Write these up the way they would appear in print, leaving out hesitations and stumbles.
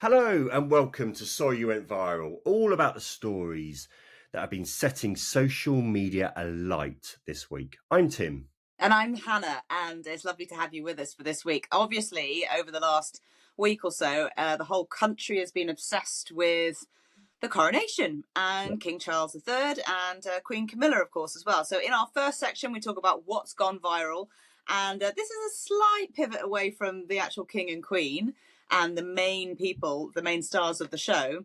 Hello and welcome to Sorry You Went Viral, all about the stories that have been setting social media alight this week. I'm Tim. And I'm Hannah, and it's lovely to have you with us for this week. Obviously, over the last week or so, the whole country has been obsessed with the coronation and King Charles III and Queen Camilla, of course, as well. So, in our first section, we talk about what's gone viral. And this is a slight pivot away from the actual King and Queen and the main people, the main stars of the show,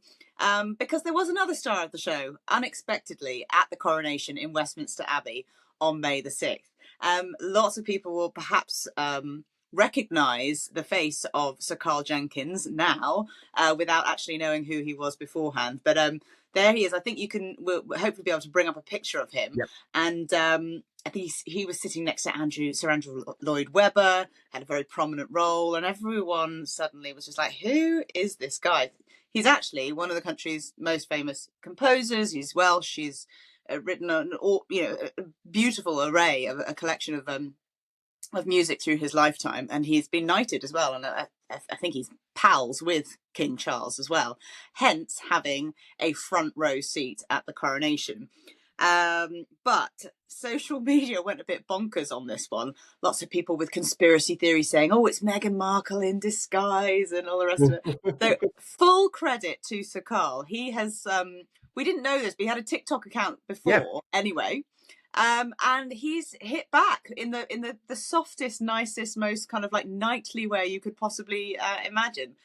because there was another star of the show unexpectedly at the coronation in Westminster Abbey on May the 6th. Lots of people will perhaps recognise the face of Sir Carl Jenkins now without actually knowing who he was beforehand. But there he is. I think we'll hopefully be able to bring up a picture of him. Yep. And I think he was sitting next to Sir Andrew Lloyd Webber, had a very prominent role, and everyone suddenly was just like, who is this guy? He's actually one of the country's most famous composers. He's Welsh. He's written a beautiful array of a collection of music through his lifetime, and he's been knighted as well. And I think he's pals with King Charles as well, hence having a front row seat at the coronation. But social media went a bit bonkers on this one. Lots of people with conspiracy theories saying, "Oh, it's Meghan Markle in disguise," and all the rest of it. So, full credit to Sir Carl. He has. We didn't know this, but he had a TikTok account before, anyway. And he's hit back in the softest, nicest, most kind of like knightly way you could possibly imagine.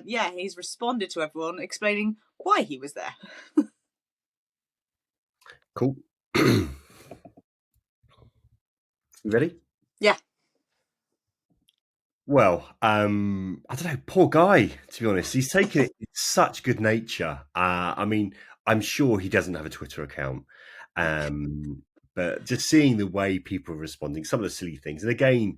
He's responded to everyone, explaining why he was there. Cool. You ready? Yeah. Well, I don't know. Poor guy, to be honest. He's taken it in such good nature. I mean, I'm sure he doesn't have a Twitter account. But just seeing the way people are responding, some of the silly things. And again,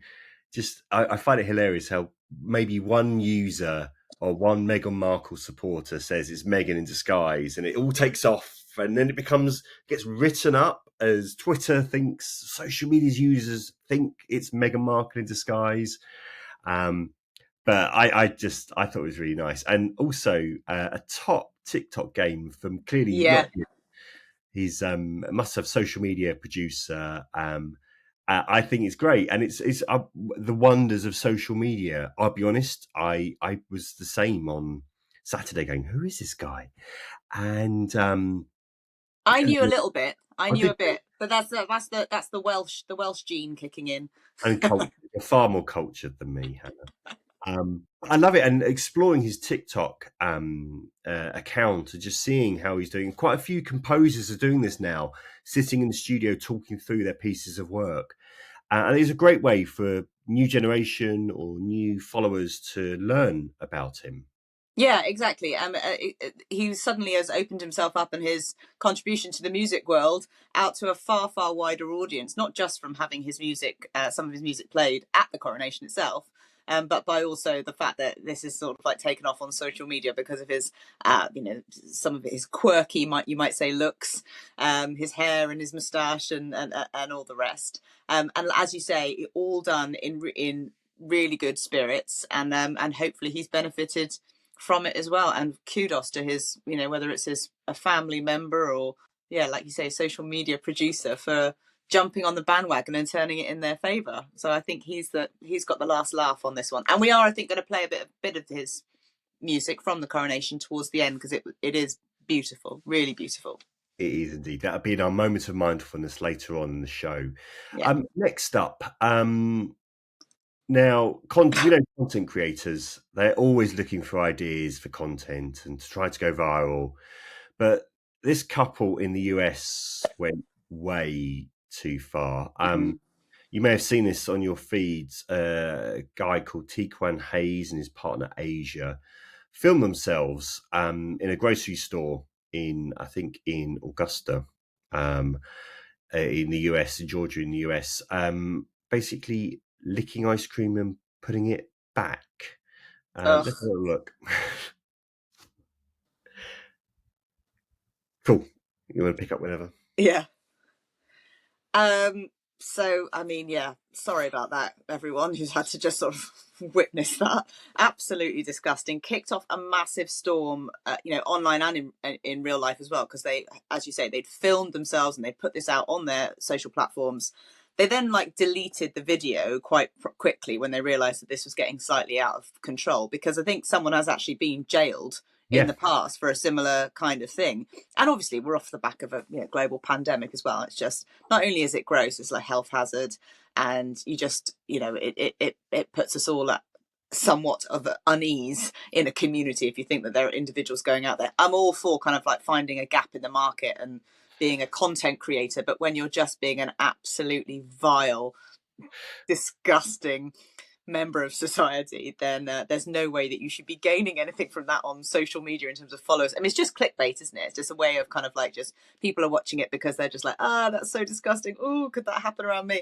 I find it hilarious how maybe one user or one Meghan Markle supporter says it's Meghan in disguise, and it all takes off, and then gets written up as Twitter thinks, social media users think it's Meghan Markle in disguise. But I thought it was really nice, and also a top TikTok game from clearly Yeah. He's must have social media producer. I think it's great, and it's the wonders of social media. I'll be honest, I was the same on Saturday, going, "Who is this guy?" And I knew a little bit. I knew did a bit, but that's the Welsh gene kicking in. and far more cultured than me, Hannah. I love it, and exploring his TikTok account and just seeing how he's doing. Quite a few composers are doing this now, sitting in the studio talking through their pieces of work, and it's a great way for new generation or new followers to learn about him. Yeah, exactly. He suddenly has opened himself up and his contribution to the music world out to a far, far wider audience, not just from having his music, some of his music played at the coronation itself, but by also the fact that this is sort of like taken off on social media because of his, some of his quirky, you might say, looks, his hair and his moustache and all the rest. And as you say, all done in really good spirits, and hopefully he's benefited from it as well. And kudos to his, whether it's a family member or, like you say, social media producer, for jumping on the bandwagon and turning it in their favour. So I think he's got the last laugh on this one. And we are, I think, going to play a bit of his music from the coronation towards the end, because it is beautiful, really beautiful. It is indeed. That'll be in our moment of mindfulness later on in the show. Yeah. Next up, now, content creators, they're always looking for ideas for content and to try to go viral. But this couple in the US went way too far. You may have seen this on your feeds. A guy called Tequan Hayes and his partner Asia filmed themselves in a grocery store in Augusta, in the US, in Georgia, in the US. Basically licking ice cream and putting it back. Let's have a look. Cool. You want to pick up whenever? Yeah. So, I mean, yeah, sorry about that, everyone who's had to just sort of witness that. Absolutely disgusting. Kicked off a massive storm, online and in real life as well, because they, as you say, they'd filmed themselves and they put this out on their social platforms. They then like deleted the video quite quickly when they realised that this was getting slightly out of control, because I think someone has actually been jailed in Yeah. the past for a similar kind of thing. And obviously, we're off the back of a global pandemic as well. It's just not only is it gross, it's like health hazard, and you just it puts us all at somewhat of unease in a community if you think that there are individuals going out there. I'm all for kind of like finding a gap in the market and being a content creator, but when you're just being an absolutely vile, disgusting member of society, then there's no way that you should be gaining anything from that on social media in terms of followers. I mean, it's just clickbait, isn't it? It's just a way of kind of like just people are watching it because they're just like, that's so disgusting. Oh, could that happen around me?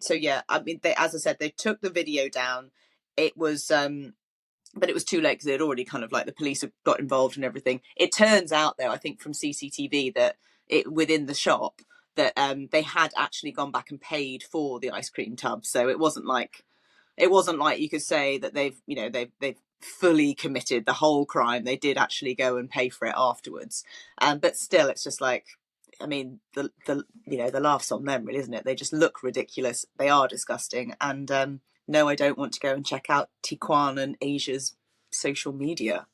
So yeah, I mean, as I said, they took the video down. It was but it was too late because they'd already kind of like the police had got involved and everything. It turns out though, I think from CCTV that it within the shop that they had actually gone back and paid for the ice cream tub. So it wasn't like you could say that they've fully committed the whole crime. They did actually go and pay for it afterwards, but still, it's just like, I mean, the laughs on them, really, isn't it? They just look ridiculous. They are disgusting, and no, I don't want to go and check out Tiquan and Asia's social media.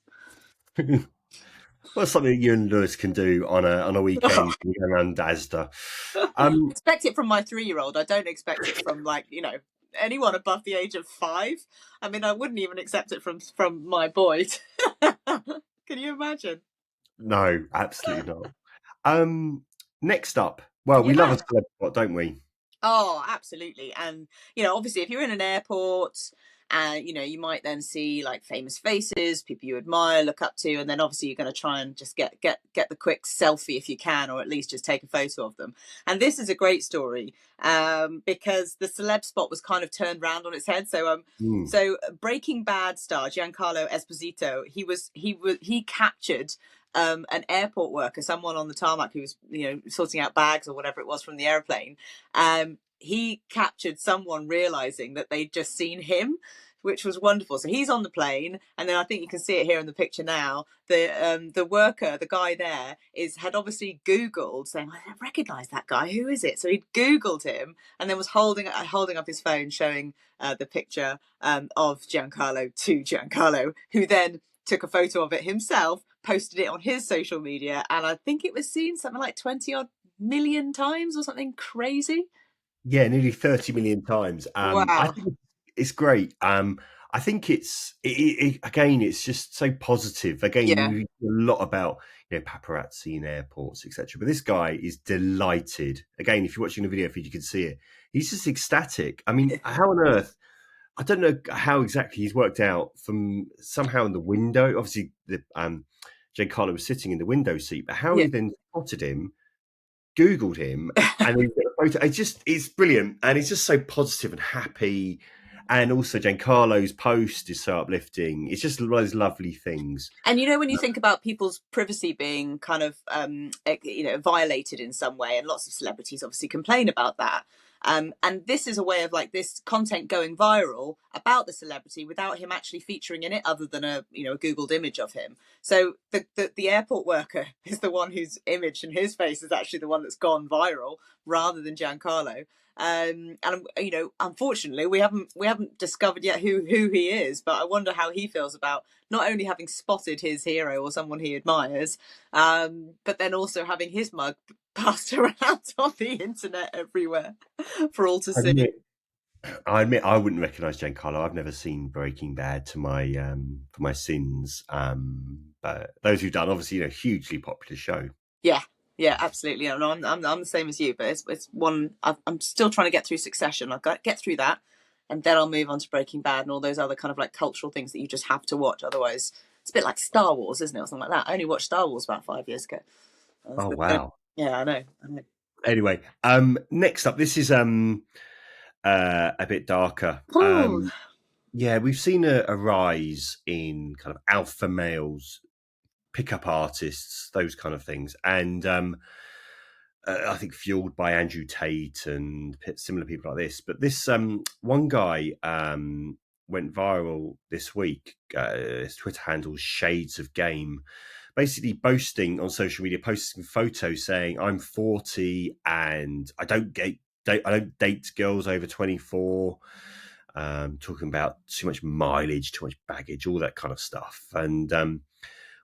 Well, something that you and Lewis can do on a weekend when you go around Asda. Expect it from my 3-year-old. I don't expect it from like anyone above the age of 5. I mean, I wouldn't even accept it from my boy. Can you imagine? No, absolutely not. Next up, well, we love a Yeah. celeb spot, don't we? Oh, absolutely. And, obviously, if you're in an airport and, you might then see like famous faces, people you admire, look up to, and then obviously you're going to try and just get the quick selfie if you can, or at least just take a photo of them. And this is a great story because the celeb spot was kind of turned round on its head. Mm. So Breaking Bad star Giancarlo Esposito, he captured an airport worker, someone on the tarmac who was, sorting out bags or whatever it was from the airplane. He captured someone realizing that they'd just seen him, which was wonderful. So he's on the plane, and then I think you can see it here in the picture now. The worker, the guy there, had obviously Googled, saying, "I recognise that guy. Who is it?" So he'd Googled him, and then was holding up his phone, showing the picture of Giancarlo to Giancarlo, who then took a photo of it himself, posted it on his social media, and I think it was seen something like 20 odd million times or something crazy. Yeah, nearly 30 million times. I Wow. think it's great. I think again, it's just so positive. Again, Yeah. you hear a lot about paparazzi in airports, etc. But this guy is delighted. Again, if you're watching the video feed, you can see it. He's just ecstatic. I mean, how on earth? I don't know how exactly he's worked out from somehow in the window. Obviously, the Giancarlo was sitting in the window seat, but how Yeah. he then spotted him, Googled him, and then got a photo. It's brilliant, and he's just so positive and happy. And also, Giancarlo's post is so uplifting. It's just one of those lovely things. And when you think about people's privacy being kind of violated in some way, and lots of celebrities obviously complain about that. And this is a way of like this content going viral about the celebrity without him actually featuring in it, other than a Googled image of him. So the airport worker is the one whose image and his face is actually the one that's gone viral, rather than Giancarlo. And unfortunately, we haven't discovered yet who he is. But I wonder how he feels about not only having spotted his hero or someone he admires, but then also having his mug passed around on the internet everywhere for all to I see. admit, I admit, I wouldn't recognise Giancarlo. I've never seen Breaking Bad to my for my sins. But those who've done, obviously, hugely popular show. Yeah, yeah, absolutely. And I'm the same as you, but it's one I'm still trying to get through Succession. I've got to get through that, and then I'll move on to Breaking Bad and all those other kind of like cultural things that you just have to watch. Otherwise, it's a bit like Star Wars, isn't it, or something like that. I only watched Star Wars about 5 years ago. Oh wow. Yeah, I know. I know. Anyway, next up, this is a bit darker. Ooh, Yeah, we've seen a rise in kind of alpha males, pickup artists, those kind of things, and I think fueled by Andrew Tate and similar people like this. But this one guy went viral this week. His Twitter handle is Shades of Game, basically boasting on social media, posting photos saying, "I'm 40 and I don't date girls over 24." Talking about too much mileage, too much baggage, all that kind of stuff, and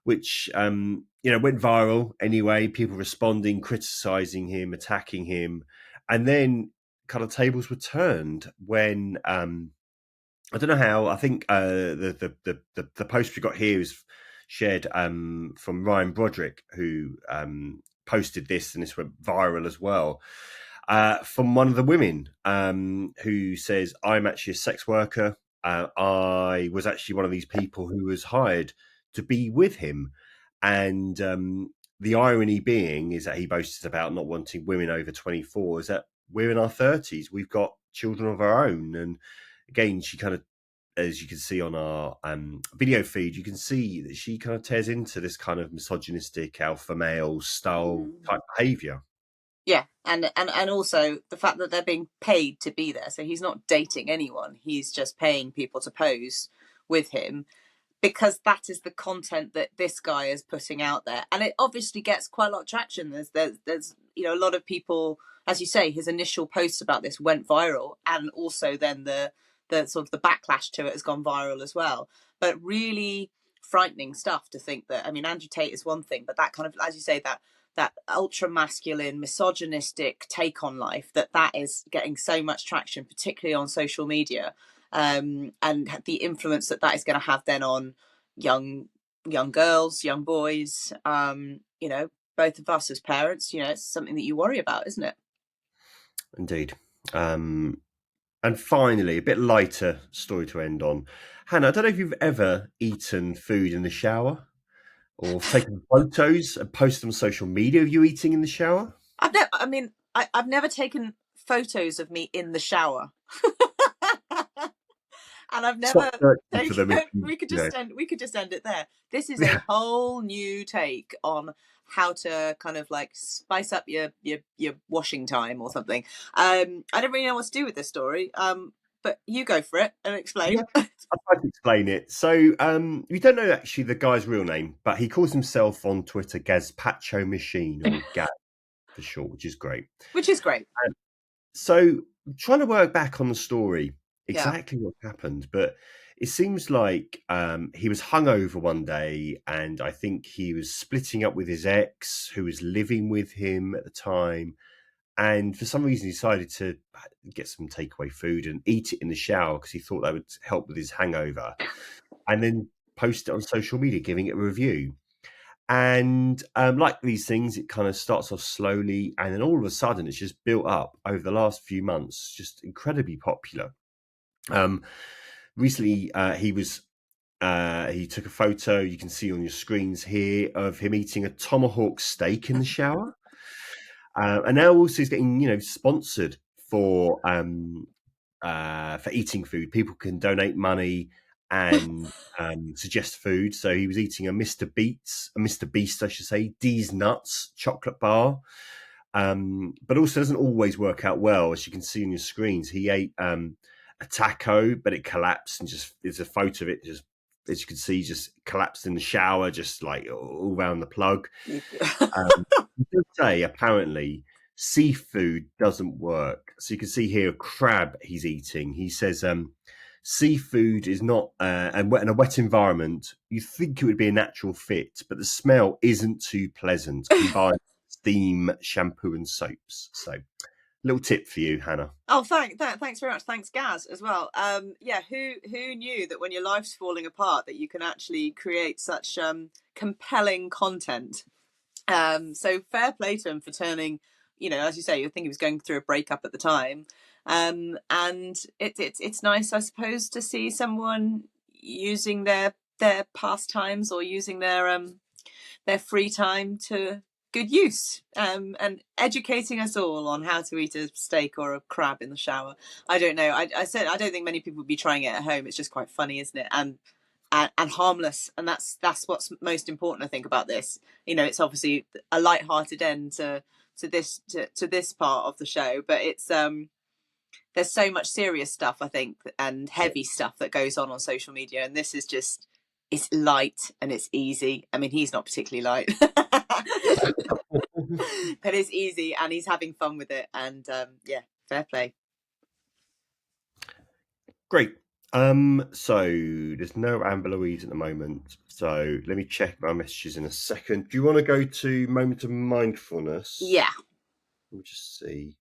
which went viral anyway. People responding, criticizing him, attacking him, and then kind of tables were turned when I don't know how. I think the post we got here is shared from Ryan Broderick, who posted this, and this went viral as well. From one of the women who says, "I'm actually a sex worker. I was actually one of these people who was hired to be with him." And the irony being is that he boasted about not wanting women over 24, is that we're in our 30s. We've got children of our own. And again, she kind of, as you can see on our video feed, you can see that she kind of tears into this kind of misogynistic alpha male style type behavior. Yeah, and also the fact that they're being paid to be there. So he's not dating anyone. He's just paying people to pose with him because that is the content that this guy is putting out there, and it obviously gets quite a lot of traction. There's a lot of people, as you say, his initial posts about this went viral, and also then the sort of the backlash to it has gone viral as well. But really frightening stuff to think that, I mean, Andrew Tate is one thing, but that kind of, as you say, that ultra masculine, misogynistic take on life, that is getting so much traction, particularly on social media, and the influence that is going to have then on young girls, young boys. Both of us as parents, it's something that you worry about, isn't it? Indeed. And finally, a bit lighter story to end on. Hannah, I don't know if you've ever eaten food in the shower or taken photos and posted them on social media of you eating in the shower. I've never taken photos of me in the shower. And I've Stop never searching for taken them if we could you know. just end it there. This is a whole new take on how to kind of like spice up your washing time or something. I don't really know what to do with this story. But you go for it and Yeah, explain. I'll try to explain it. So, we don't know actually the guy's real name, but he calls himself on Twitter Gazpacho Machine, or Gaz for short, which is great. Which is great. So, trying to work back on the story, Yeah. exactly what happened, but it seems like he was hungover one day, and I think he was splitting up with his ex, who was living with him at the time, and for some reason he decided to get some takeaway food and eat it in the shower because he thought that would help with his hangover, and then post it on social media, giving it a review. And like these things, it kind of starts off slowly, and then all of a sudden, it's just built up over the last few months, just incredibly popular. Um, Recently, he took a photo. You can see on your screens here of him eating a tomahawk steak in the shower, and now also he's getting sponsored for eating food. People can donate money and suggest food. So he was eating a Mr. Beast, I should say, D's Nuts chocolate bar. But also doesn't always work out well, as you can see on your screens. He ate a taco, but it collapsed, and just there's a photo of it, just as you can see, just collapsed in the shower, just like all around the plug. He did say apparently seafood doesn't work. So you can see here a crab he's eating. He says seafood is not, and in a wet environment, you think it would be a natural fit, but the smell isn't too pleasant. Combined steam, shampoo, and soaps. So, little tip for you, Hannah. Oh, thanks very much. Thanks, Gaz, as well. Yeah, who knew that when your life's falling apart that you can actually create such compelling content? So fair play to him for turning, as you say, you think he was going through a breakup at the time, and it's nice, I suppose, to see someone using their pastimes or using their free time to good use, and educating us all on how to eat a steak or a crab in the shower. I don't know. I said I don't think many people would be trying it at home. It's just quite funny, isn't it? And harmless, and that's what's most important, I think, about this. It's obviously a light-hearted end to this part of the show, but it's there's so much serious stuff, I think, and heavy stuff that goes on social media, and this is just, it's light and it's easy. I mean, he's not particularly light, but it's easy and he's having fun with it, and yeah, fair play. Great. So there's no Amber Louise at the moment. So let me check my messages in a second. Do you want to go to moment of mindfulness? Yeah. Let me just see.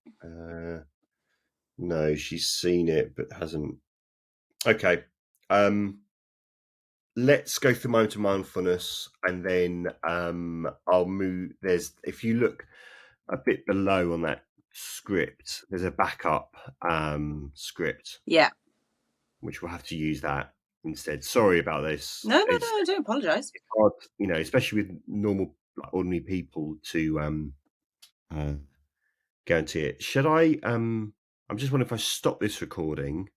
No, she's seen it but hasn't. Okay. Let's go through moment of mindfulness, and then I'll move. If you look a bit below on that script, there's a backup script. Yeah. Which we'll have to use that instead. Sorry about this. No, don't apologise. It's hard, especially with normal, ordinary people to guarantee it. Should I? I'm just wondering if I stop this recording.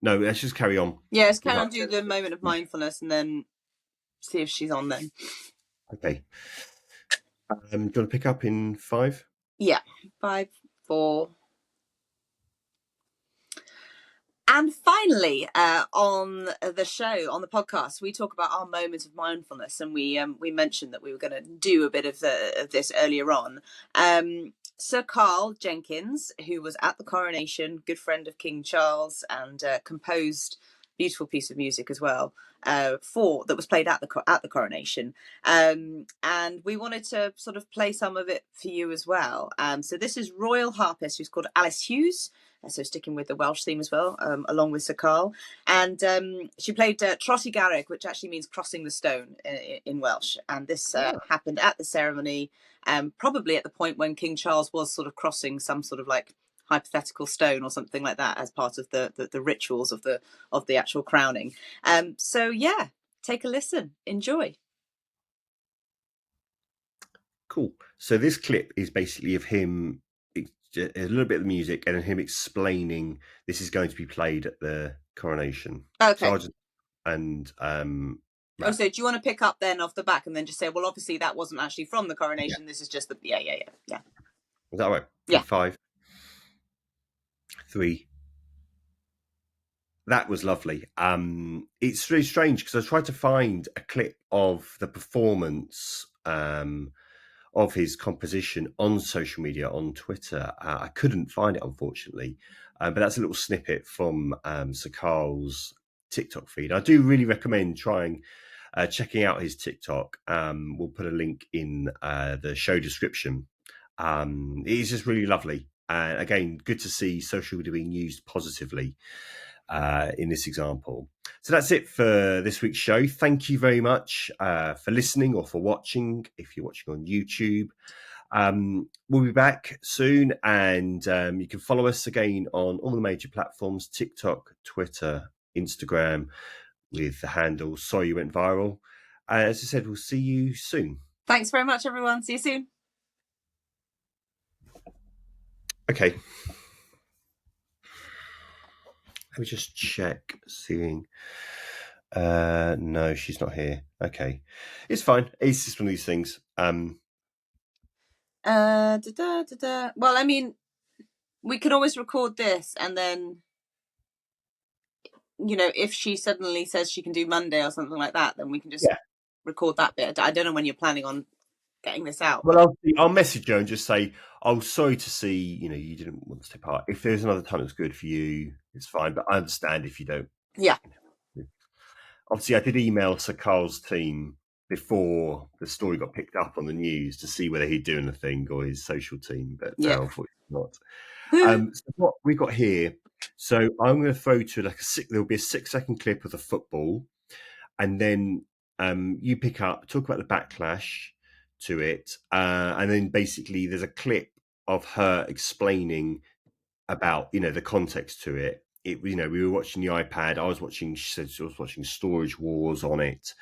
No, let's just carry on. Yeah, let's carry on, do the moment of mindfulness, and then see if she's on then. Okay. Do you want to pick up in 5? Yeah, 5, 4. And finally, on the show, on the podcast, we talk about our moment of mindfulness, and we mentioned that we were going to do a bit of this earlier on. Sir Carl Jenkins, who was at the coronation, good friend of King Charles, and composed a beautiful piece of music as well, that was played at the coronation. And we wanted to sort of play some of it for you as well. So this is royal harpist who's called Alice Hughes. So sticking with the Welsh theme as well, along with Sir Carl. And she played Trossi Garreg, which actually means crossing the stone in Welsh. And this happened at the ceremony, probably at the point when King Charles was sort of crossing some sort of like hypothetical stone or something like that as part of the rituals of the actual crowning. So yeah, take a listen, enjoy. Cool. So this clip is basically of him, a little bit of the music, and then him explaining this is going to be played at the coronation. Okay. So so do you want to pick up then off the back and then just say, well, obviously that wasn't actually from the coronation. Yeah. This is just the yeah. Is that right? Yeah. 5, 3. That was lovely. It's really strange because I tried to find a clip of the performance of his composition on social media, on Twitter. I couldn't find it, unfortunately, but that's a little snippet from Sir Carl's TikTok feed. I do really recommend checking out his TikTok. We'll put a link in the show description. It is just really lovely. Again, good to see social media being used positively in this example. So that's it for this week's show. Thank you very much for listening or for watching, if you're watching on YouTube. We'll be back soon, and you can follow us again on all the major platforms: TikTok, Twitter, Instagram, with the handle Sorry You Went Viral. As I said, we'll see you soon. Thanks very much, everyone. See you soon. Okay. Let me just check, seeing. No, she's not here. Okay. It's fine. It's just one of these things. Well, I mean, we can always record this, and then, if she suddenly says she can do Monday or something like that, then we can just record that bit. I don't know when you're planning on getting this out. Well, I'll message her and just say, "Oh, sorry to see, you didn't want to take part. If there's another time that's good for you, it's fine. But I understand if you don't." Yeah. Obviously, I did email Sir Carl's team before the story got picked up on the news to see whether he'd do anything, or his social team, but no, unfortunately not. So what we got here. So I'm going to throw to there'll be a 6-second clip of the football, and then you pick up, talk about the backlash to it, and then basically there's a clip of her explaining about the context to it. We were watching the iPad. She said she was watching Storage Wars on it.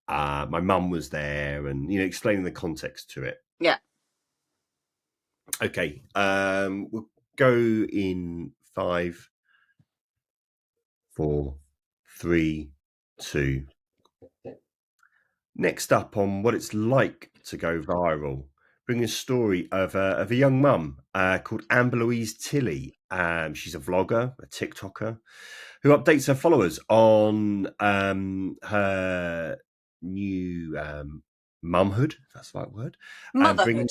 My mum was there, and explaining the context to it. Yeah. Okay. We'll go in 5, 4, 3, 2. Next up on what it's like to go viral, bringing a story of a young mum called Amber Louise Tilley. She's a vlogger, a TikToker, who updates her followers on her new mumhood, if that's the right word, and bringing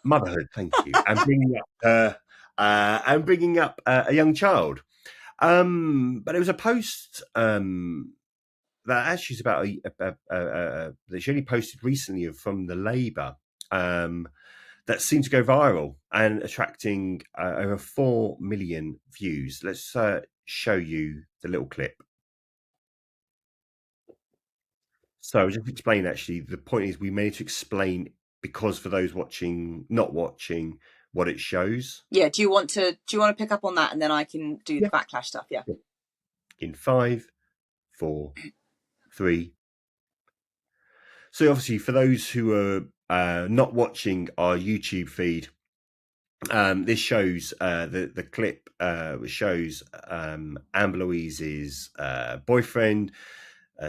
Motherhood. motherhood. Thank you, and bringing up a young child. But it was a post that actually is about that she only posted recently from the Labour that seemed to go viral and attracting over 4 million views. Let's show you the little clip. So just to explain, actually, the point is we may need to explain because for those watching, not watching, what it shows. Yeah. Do you want to pick up on that, and then I can do the Yeah. backlash stuff? Yeah. In 5, 4, 3. So obviously, for those who are not watching our YouTube feed, this shows the clip shows Amber Louise's boyfriend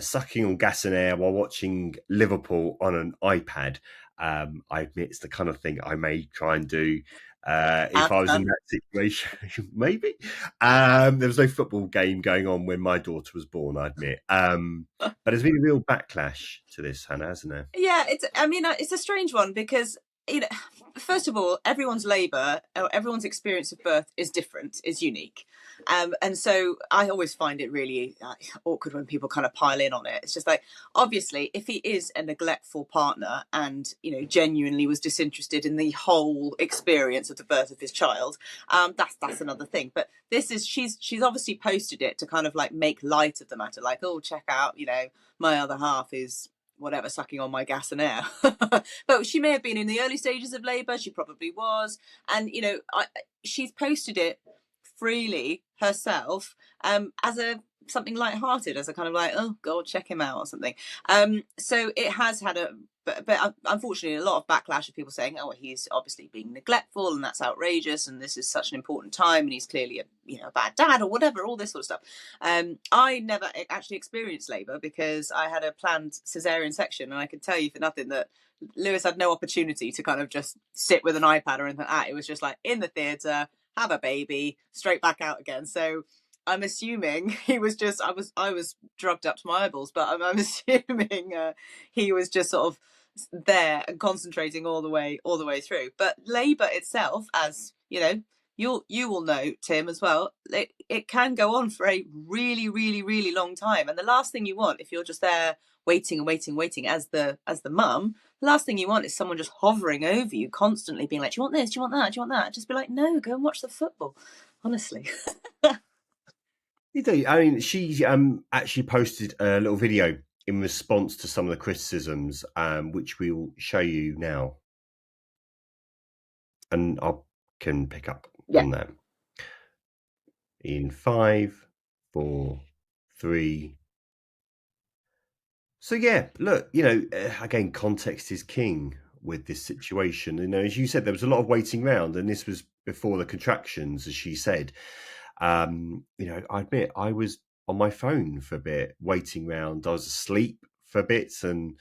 sucking on gas and air while watching Liverpool on an iPad. I admit it's the kind of thing I may try and do if Have I was in fun. that situation. Maybe there was no football game going on when my daughter was born. I admit, but there's been a real backlash to this, Hannah, hasn't there? Yeah, it's a strange one because you know, first of all, everyone's labour or everyone's experience of birth is different, is unique, and so I always find it really awkward when people kind of pile in on it. It's just like, obviously, if he is a neglectful partner and genuinely was disinterested in the whole experience of the birth of his child, that's another thing. But this is she's obviously posted it to kind of like make light of the matter, like, oh, check out, my other half is whatever sucking on my gas and air. But she may have been in the early stages of labour, she probably was, and she's posted it freely herself, as a something light-hearted, as a kind of like, oh god, check him out or something. So it has had but unfortunately a lot of backlash of people saying, oh, he's obviously being neglectful and that's outrageous and this is such an important time and he's clearly a bad dad or whatever, all this sort of stuff. I never actually experienced labour because I had a planned cesarean section, and I can tell you for nothing that Lewis had no opportunity to kind of just sit with an iPad or anything like that. It was just like in the theatre, have a baby, straight back out again. So I'm assuming he was just I was drugged up to my eyeballs, but I'm assuming he was just sort of there and concentrating all the way through. But labour itself, as you will know, Tim, as well, it can go on for a really, really, really long time. And the last thing you want, if you're just there waiting and waiting, waiting as the mum, the last thing you want is someone just hovering over you, constantly being like, "Do you want this? Do you want that? Do you want that?" Just be like, "No, go and watch the football." Honestly. You do. I mean, she actually posted a little video in response to some of the criticisms, which we'll show you now, and I can pick up Yeah. on that in 5, 4, 3. So yeah, look, again, context is king with this situation. As you said, there was a lot of waiting round, and this was before the contractions, as she said. I admit I was on my phone for a bit, waiting round. I was asleep for bits, and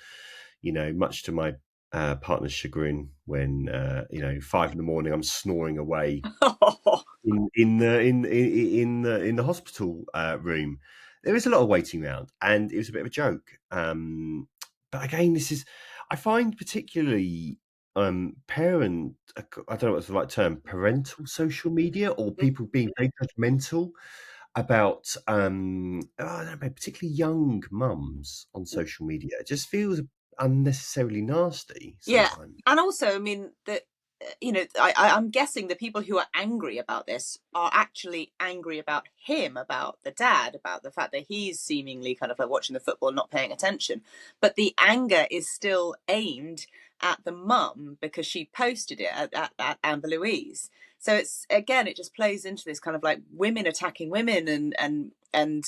much to my partner's chagrin, when 5 in the morning, I'm snoring away in the hospital room. There is a lot of waiting around, and it was a bit of a joke. But again, I find particularly parent. I don't know what's the right term. Parental social media, or people being very judgmental about I don't know, particularly young mums on social media. It just feels unnecessarily nasty Yeah, sometimes. and also, I mean, that I'm guessing the people who are angry about this are actually angry about him, about the dad, about the fact that he's seemingly kind of like watching the football and not paying attention. But the anger is still aimed at the mum because she posted it at Amber Louise. So it just plays into this kind of like women attacking women, and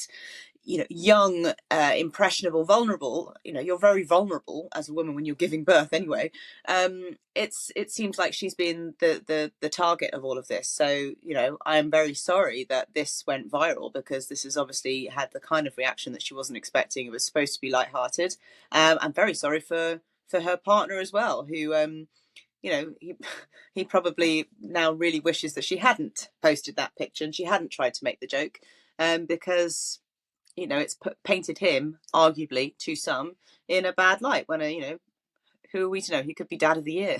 young, impressionable, vulnerable. You're very vulnerable as a woman when you're giving birth anyway. It seems like she's been the target of all of this. So I am very sorry that this went viral, because this has obviously had the kind of reaction that she wasn't expecting. It was supposed to be lighthearted. I'm very sorry for her partner as well, who he probably now really wishes that she hadn't posted that picture and she hadn't tried to make the joke, because it's painted him, arguably to some, in a bad light. When who are we to know? He could be Dad of the Year.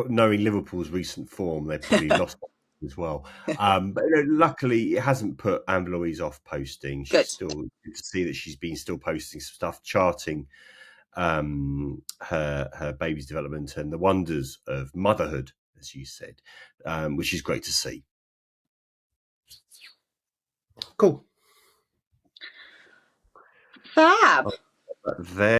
Knowing Liverpool's recent form, they probably lost as well. But luckily, it hasn't put Anne Louise off posting. She's Good. still good to see that she's been still posting some stuff, charting her baby's development and the wonders of motherhood, as you said, which is great to see. Cool. Fab. There.